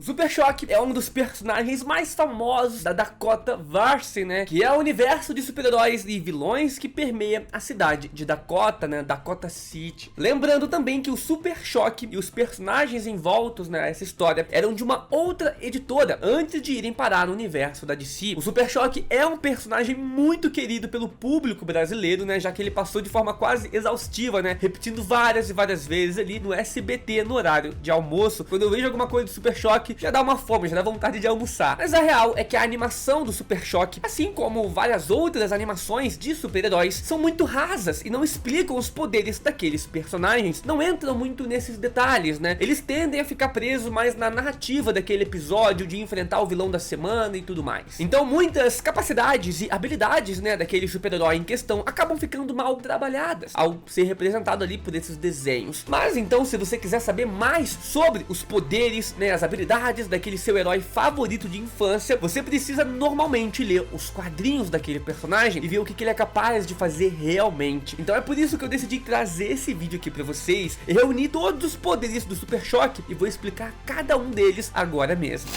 Super Choque é um dos personagens mais famosos da Dakota Varsity, né? Que é o universo de super-heróis e vilões que permeia a cidade de Dakota, né? Dakota City. Lembrando também que o Super Choque e os personagens envoltos nessa história eram de uma outra editora antes de irem parar no universo da DC. O Super Choque é um personagem muito querido pelo público brasileiro, né? Já que ele passou de forma quase exaustiva, né? Repetindo várias e várias vezes ali no SBT no horário de almoço. Quando eu vejo alguma coisa do Super Choque, já dá uma fome, já dá vontade de almoçar. Mas a real é que a animação do Super Choque, assim como várias outras animações de super-heróis, são muito rasas e não explicam os poderes daqueles personagens, não entram muito nesses detalhes, né? Eles tendem a ficar presos mais na narrativa daquele episódio, de enfrentar o vilão da semana e tudo mais. Então muitas capacidades e habilidades, né, daquele super-herói em questão acabam ficando mal trabalhadas ao ser representado ali por esses desenhos. Mas então, se você quiser saber mais sobre os poderes, né, as habilidades daquele seu herói favorito de infância, você precisa normalmente ler os quadrinhos daquele personagem e ver o que ele é capaz de fazer realmente. Então é por isso que eu decidi trazer esse vídeo aqui pra vocês e reunir todos os poderes do Super Choque e vou explicar cada um deles agora mesmo.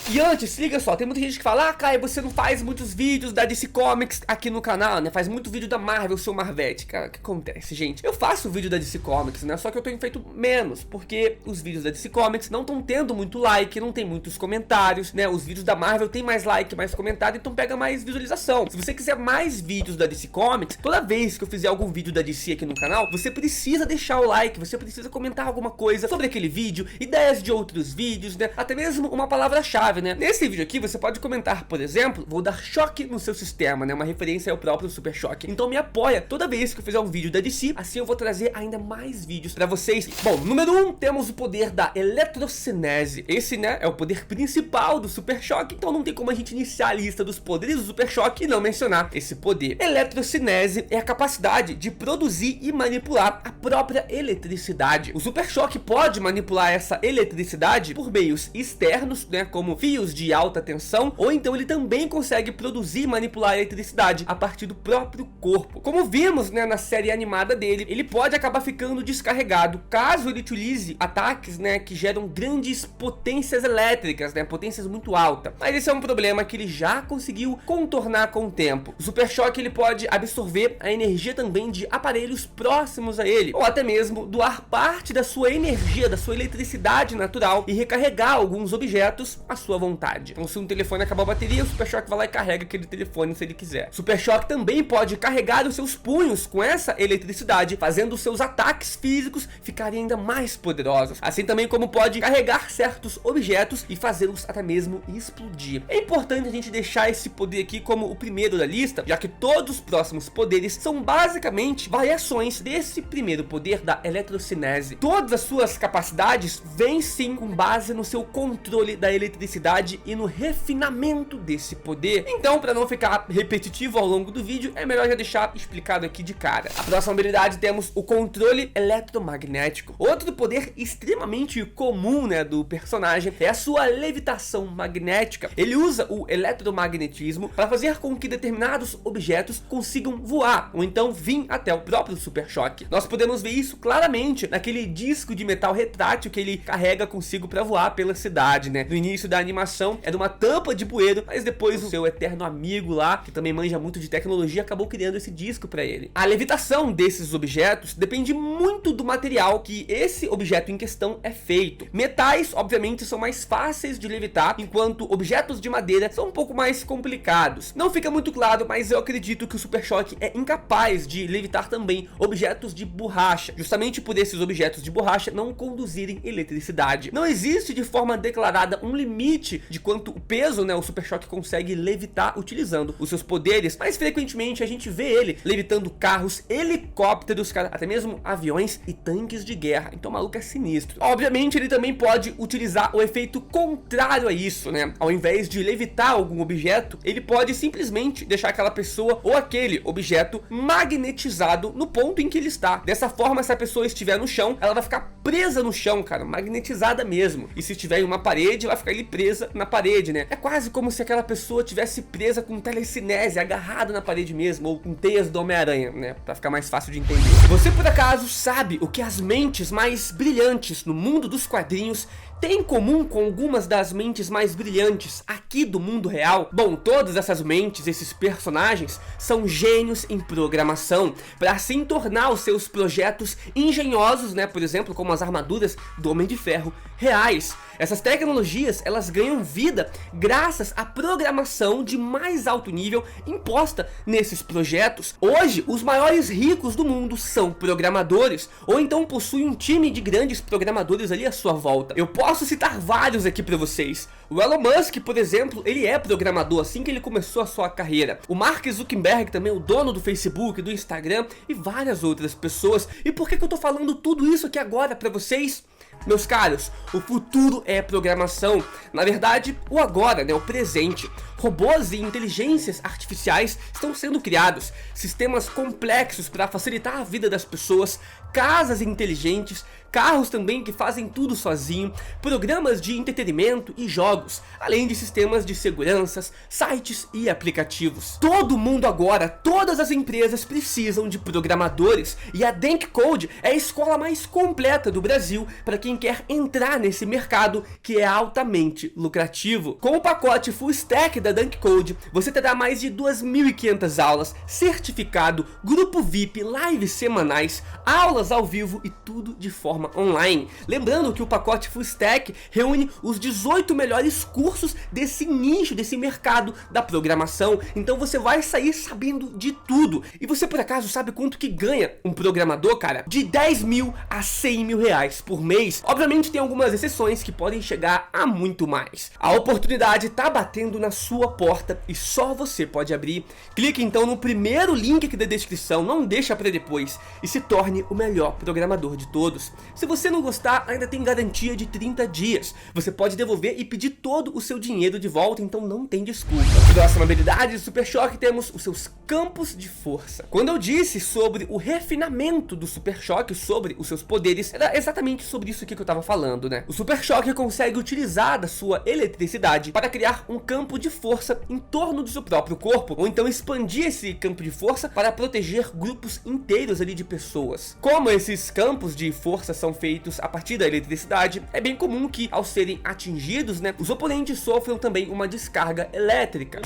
E antes, se liga só, tem muita gente que fala: ah, Caio, você não faz muitos vídeos da DC Comics aqui no canal, né? Faz muito vídeo da Marvel, seu Marvete. Cara, o que acontece, gente? Eu faço vídeo da DC Comics, né? Só que eu tenho feito menos, porque os vídeos da DC Comics não estão tendo muito like, não tem muitos comentários, né? Os vídeos da Marvel tem mais like, mais comentário, então pega mais visualização. Se você quiser mais vídeos da DC Comics, toda vez que eu fizer algum vídeo da DC aqui no canal, você precisa deixar o like, você precisa comentar alguma coisa sobre aquele vídeo, ideias de outros vídeos, né? Até mesmo uma palavra-chave, né? Nesse vídeo aqui você pode comentar, por exemplo: vou dar choque no seu sistema, né? Uma referência ao próprio Super Choque. Então me apoia toda vez que eu fizer um vídeo da DC, assim eu vou trazer ainda mais vídeos pra vocês. Bom, número 1, temos o poder da eletrocinese. Esse, né, é o poder principal do Super Choque, então não tem como a gente iniciar a lista dos poderes do Super Choque e não mencionar esse poder. Eletrocinese é a capacidade de produzir e manipular a própria eletricidade. O Super Choque pode manipular essa eletricidade por meios externos, né, como fios de alta tensão, ou então ele também consegue produzir e manipular a eletricidade a partir do próprio corpo. Como vimos, né, na série animada dele, ele pode acabar ficando descarregado caso ele utilize ataques, né, que geram grandes potências elétricas, né, potências muito altas. Mas esse é um problema que ele já conseguiu contornar com o tempo. O Super Choque ele pode absorver a energia também de aparelhos próximos a ele, ou até mesmo doar parte da sua energia, da sua eletricidade natural e recarregar alguns objetos à sua vontade. Então, se um telefone acabar a bateria, o Super Choque vai lá e carrega aquele telefone se ele quiser. Super Choque também pode carregar os seus punhos com essa eletricidade, fazendo os seus ataques físicos ficarem ainda mais poderosos. Assim também como pode carregar certos objetos e fazê-los até mesmo explodir. É importante a gente deixar esse poder aqui como o primeiro da lista, já que todos os próximos poderes são basicamente variações desse primeiro poder da eletrocinese. Todas as suas capacidades vêm sim com base no seu controle da eletricidade e no refinamento desse poder. Então, para não ficar repetitivo ao longo do vídeo, é melhor já deixar explicado aqui de cara. A próxima habilidade temos o controle eletromagnético. Outro poder extremamente comum, né, do personagem é a sua levitação magnética. Ele usa o eletromagnetismo para fazer com que determinados objetos consigam voar, ou então vir até o próprio Super Choque. Nós podemos ver isso claramente naquele disco de metal retrátil que ele carrega consigo para voar pela cidade, né? No início da animação era uma tampa de bueiro, mas depois o seu eterno amigo lá, que também manja muito de tecnologia, acabou criando esse disco para ele. A levitação desses objetos depende muito do material que esse objeto em questão é feito. Metais, obviamente, são mais fáceis de levitar, enquanto objetos de madeira são um pouco mais complicados. Não fica muito claro, mas eu acredito que o Super Choque é incapaz de levitar também objetos de borracha, justamente por esses objetos de borracha não conduzirem eletricidade. Não existe de forma declarada um limite de quanto o peso, né, o Super Choque consegue levitar utilizando os seus poderes, mas frequentemente a gente vê ele levitando carros, helicópteros, cara, até mesmo aviões e tanques de guerra. Então o maluco é sinistro. Obviamente ele também pode utilizar o efeito contrário a isso, né? Ao invés de levitar algum objeto, ele pode simplesmente deixar aquela pessoa ou aquele objeto magnetizado no ponto em que ele está. Dessa forma, se a pessoa estiver no chão, ela vai ficar presa no chão, cara, magnetizada mesmo. E se estiver em uma parede, vai ficar ali presa presa na parede, né? É quase como se aquela pessoa tivesse presa com telecinese, agarrada na parede mesmo, ou com teias do Homem-Aranha, né? Pra ficar mais fácil de entender. Você por acaso sabe o que as mentes mais brilhantes no mundo dos quadrinhos têm em comum com algumas das mentes mais brilhantes aqui do mundo real? Bom, todas essas mentes, esses personagens, são gênios em programação, para assim tornar os seus projetos engenhosos, né? Por exemplo, como as armaduras do Homem de Ferro, reais. Essas tecnologias, elas ganham vida graças à programação de mais alto nível imposta nesses projetos. Hoje, os maiores ricos do mundo são programadores, ou então possuem um time de grandes programadores ali à sua volta. Eu posso citar vários aqui para vocês. O Elon Musk, por exemplo, ele é programador assim que ele começou a sua carreira. O Mark Zuckerberg também, o dono do Facebook, do Instagram e várias outras pessoas. E por que eu tô falando tudo isso aqui agora para vocês? Meus caros, o futuro é programação. Na verdade, o agora, né, o presente. Robôs e inteligências artificiais estão sendo criados, sistemas complexos para facilitar a vida das pessoas, casas inteligentes, carros também que fazem tudo sozinho, programas de entretenimento e jogos, além de sistemas de seguranças, sites e aplicativos. Todo mundo agora, todas as empresas precisam de programadores, e a Dank Code é a escola mais completa do Brasil para quem quer entrar nesse mercado que é altamente lucrativo. Com o pacote Full Stack da Dank Code, você terá mais de 2.500 aulas, certificado, grupo VIP, lives semanais, aulas ao vivo e tudo de forma online. Lembrando que o pacote Full Stack reúne os 18 melhores cursos desse nicho, desse mercado da programação. Então você vai sair sabendo de tudo. E você por acaso sabe quanto que ganha um programador, cara? De 10 mil a 100 mil reais por mês. Obviamente tem algumas exceções que podem chegar a muito mais. A oportunidade tá batendo na sua porta e só você pode abrir. Clique então no primeiro link aqui da descrição, não deixa para depois, e se torne o melhor programador de todos. Se você não gostar, ainda tem garantia de 30 dias. Você pode devolver e pedir todo o seu dinheiro de volta, então não tem desculpa. Próxima habilidade do Super Choque, temos os seus campos de força. Quando eu disse sobre o refinamento do Super Choque, sobre os seus poderes, era exatamente sobre isso aqui que eu tava falando, né? O Super Choque consegue utilizar da sua eletricidade para criar um campo de força em torno do seu próprio corpo, ou então expandir esse campo de força para proteger grupos inteiros ali de pessoas. Como esses campos de força são feitos a partir da eletricidade, é bem comum que, ao serem atingidos, né, os oponentes sofram também uma descarga elétrica.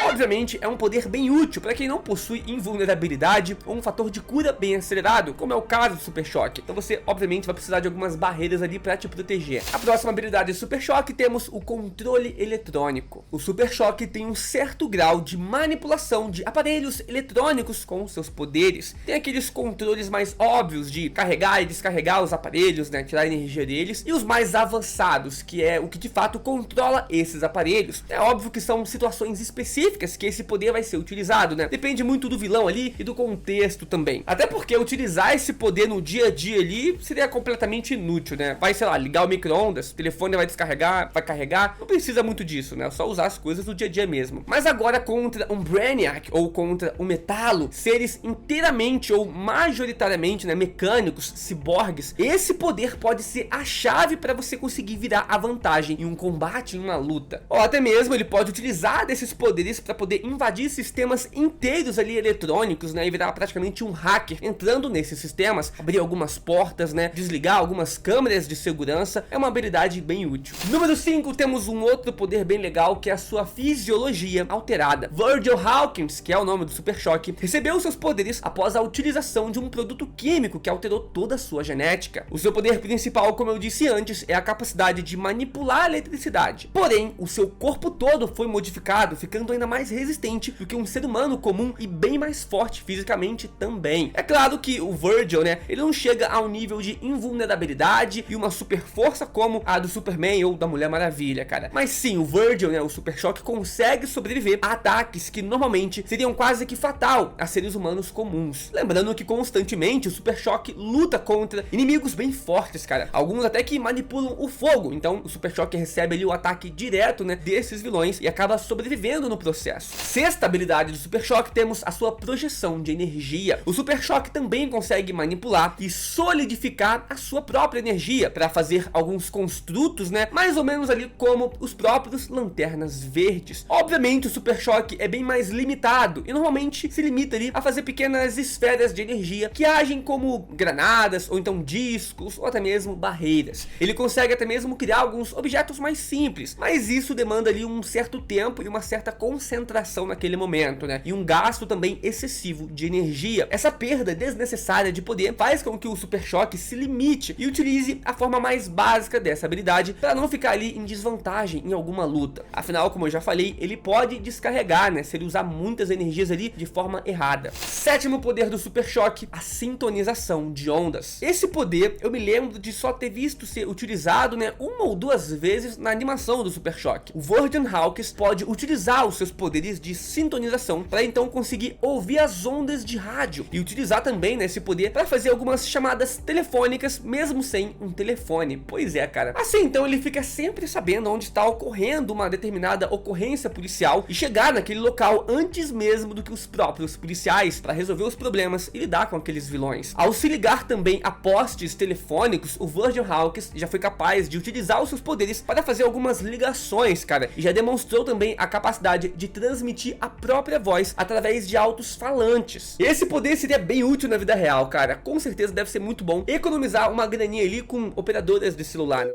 Obviamente é um poder bem útil para quem não possui invulnerabilidade ou um fator de cura bem acelerado, como é o caso do Super Choque. Então você obviamente vai precisar de algumas barreiras ali para te proteger. A próxima habilidade do Super Choque, temos o controle eletrônico. O Super Choque tem um certo grau de manipulação de aparelhos eletrônicos com seus poderes. Tem aqueles controles mais óbvios de carregar e descarregar os aparelhos, né, tirar a energia deles, e os mais avançados, que é o que de fato controla esses aparelhos. É óbvio que são situações específicas que esse poder vai ser utilizado, né? Depende muito do vilão ali e do contexto também. Até porque utilizar esse poder no dia a dia ali seria completamente inútil, né? Vai, sei lá, ligar o micro-ondas, o telefone vai descarregar, vai carregar. Não precisa muito disso, né? É só usar as coisas no dia a dia mesmo. Mas agora contra um Brainiac ou contra um Metalo, seres inteiramente ou majoritariamente, né, mecânicos, ciborgues, esse poder pode ser a chave para você conseguir virar a vantagem em um combate, em uma luta. Ou até mesmo ele pode utilizar desses poderes para poder invadir sistemas inteiros ali eletrônicos, né, e virar praticamente um hacker, entrando nesses sistemas, abrir algumas portas, né, desligar algumas câmeras de segurança. É uma habilidade bem útil. Número 5, temos um outro poder bem legal, que é a sua fisiologia alterada. Virgil Hawkins, que é o nome do Super Choque, recebeu seus poderes após a utilização de um produto químico que alterou toda a sua genética. O seu poder principal, como eu disse antes, é a capacidade de manipular a eletricidade. Porém, o seu corpo todo foi modificado, ficando ainda mais resistente do que um ser humano comum e bem mais forte fisicamente também. É claro que o Virgil, né, ele não chega a um nível de invulnerabilidade e uma super força como a do Superman ou da Mulher Maravilha, cara. Mas sim, o Virgil, né, o Super Choque, consegue sobreviver a ataques que normalmente seriam quase que fatal a seres humanos comuns. Lembrando que constantemente o Super Choque luta contra inimigos bem fortes, cara. Alguns até que manipulam o fogo. Então o Super Choque recebe ali o ataque direto, né, desses vilões e acaba sobrevivendo ajudando no processo. Sexta habilidade do Super Choque, temos a sua projeção de energia. O Super Choque também consegue manipular e solidificar a sua própria energia para fazer alguns construtos, né, mais ou menos ali como os próprios Lanternas Verdes. Obviamente o Super Choque é bem mais limitado e normalmente se limita ali a fazer pequenas esferas de energia que agem como granadas ou então discos ou até mesmo barreiras. Ele consegue até mesmo criar alguns objetos mais simples, mas isso demanda ali um certo tempo e uma certa concentração naquele momento, né, e um gasto também excessivo de energia. Essa perda desnecessária de poder faz com que o Super Choque se limite e utilize a forma mais básica dessa habilidade para não ficar ali em desvantagem em alguma luta. Afinal, como eu já falei, ele pode descarregar, né, se ele usar muitas energias ali de forma errada. Sétimo poder do Super Choque, a sintonização de ondas. Esse poder eu me lembro de só ter visto ser utilizado, né, uma ou duas vezes na animação do Super Choque. O Virgin Hawks pode utilizar os seus poderes de sintonização para então conseguir ouvir as ondas de rádio e utilizar também, né, esse poder para fazer algumas chamadas telefônicas mesmo sem um telefone. Pois é, cara. Assim, então ele fica sempre sabendo onde está ocorrendo uma determinada ocorrência policial e chegar naquele local antes mesmo do que os próprios policiais para resolver os problemas e lidar com aqueles vilões. Ao se ligar também a postes telefônicos, o Virgin Hawks já foi capaz de utilizar os seus poderes para fazer algumas ligações, cara, e já demonstrou também a capacidade de transmitir a própria voz através de altos falantes. Esse poder seria bem útil na vida real, cara. Com certeza deve ser muito bom economizar uma graninha ali com operadoras de celular.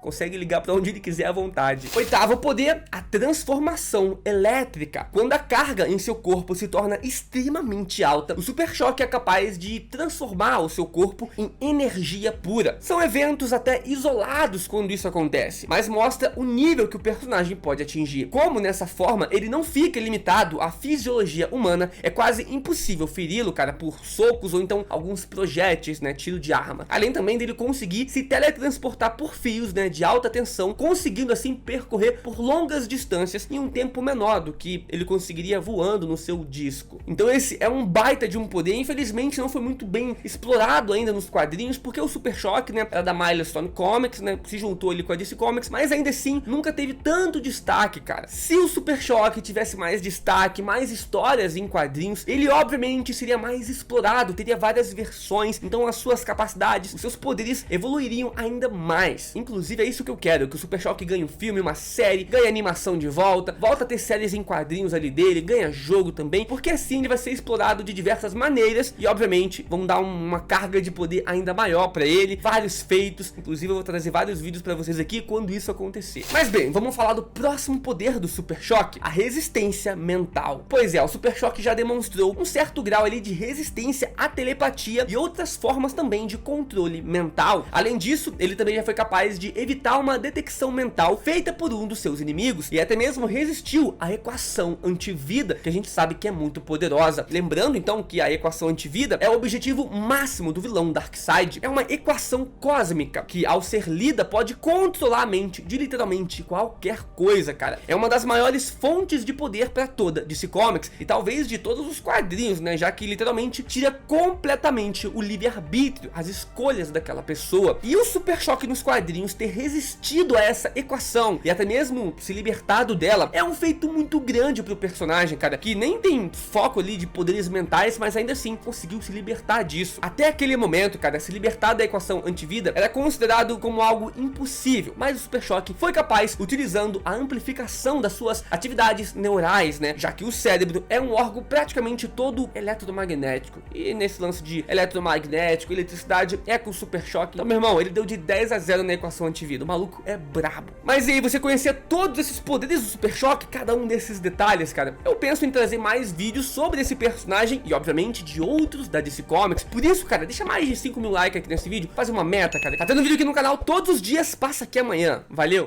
Consegue ligar para onde ele quiser à vontade. Oitavo poder, a transformação elétrica. Quando a carga em seu corpo se torna extremamente alta, o Super Choque é capaz de transformar o seu corpo em energia pura. São eventos até isolados quando isso acontece, mas mostra o nível que o personagem pode atingir. Como nessa forma ele não fica limitado à fisiologia humana, é quase impossível feri-lo, cara, por socos ou então alguns projéteis, né, tiro de arma. Além também dele conseguir se teletransportar por fios, né, de alta tensão, conseguindo assim percorrer por longas distâncias em um tempo menor do que ele conseguiria voando no seu disco. Então esse é um baita de um poder. Infelizmente não foi muito bem explorado ainda nos quadrinhos, porque o Super Choque, né, era da Milestone Comics, né, se juntou ali com a DC Comics, mas ainda assim nunca teve tanto destaque, cara. Se o Super Choque tivesse mais destaque, mais histórias em quadrinhos, ele obviamente seria mais explorado, teria várias versões, então as suas capacidades, os seus poderes evoluiriam ainda mais. Inclusive é isso que eu quero, que o Super Choque ganhe um filme, uma série, ganhe animação de volta a ter séries em quadrinhos ali dele, ganha jogo também, porque assim ele vai ser explorado de diversas maneiras e obviamente vão dar uma carga de poder ainda maior pra ele, vários feitos, inclusive eu vou trazer vários vídeos pra vocês aqui quando isso acontecer. Mas bem, vamos falar do próximo poder do Super Choque, a resistência mental. Pois é, o Super Choque já demonstrou um certo grau ali de resistência à telepatia e outras formas também de controle mental. Além disso, ele também já foi capaz de evitar uma detecção mental feita por um dos seus inimigos e até mesmo resistiu à equação antivida, que a gente sabe que é muito poderosa. Lembrando então que a equação antivida é o objetivo máximo do vilão Darkseid. É uma equação cósmica que, ao ser lida, pode controlar a mente de literalmente qualquer coisa, cara. É uma das maiores fontes de poder para toda DC Comics e talvez de todos os quadrinhos, né, já que literalmente tira completamente o livre-arbítrio, as escolhas daquela pessoa. E o Super Choque nos quadrinhos ter resistido a essa equação e até mesmo se libertado dela é um feito muito grande pro personagem, cara, que nem tem foco ali de poderes mentais, mas ainda assim conseguiu se libertar disso. Até aquele momento, cara, se libertar da equação antivida era considerado como algo impossível, mas o Super Choque foi capaz utilizando a amplificação das suas atividades neurais, né, já que o cérebro é um órgão praticamente todo eletromagnético e nesse lance de eletromagnético, eletricidade é com o Super Choque. Então, meu irmão, ele deu de 10-0 na equação antivida. O maluco é brabo. Mas e aí, você conhecia todos esses poderes do Super Choque? Cada um desses detalhes, cara? Eu penso em trazer mais vídeos sobre esse personagem e, obviamente, de outros da DC Comics. Por isso, cara, deixa mais de 5.000 likes aqui nesse vídeo. Faz uma meta, cara. Tá tendo vídeo aqui no canal todos os dias. Passa aqui amanhã. Valeu!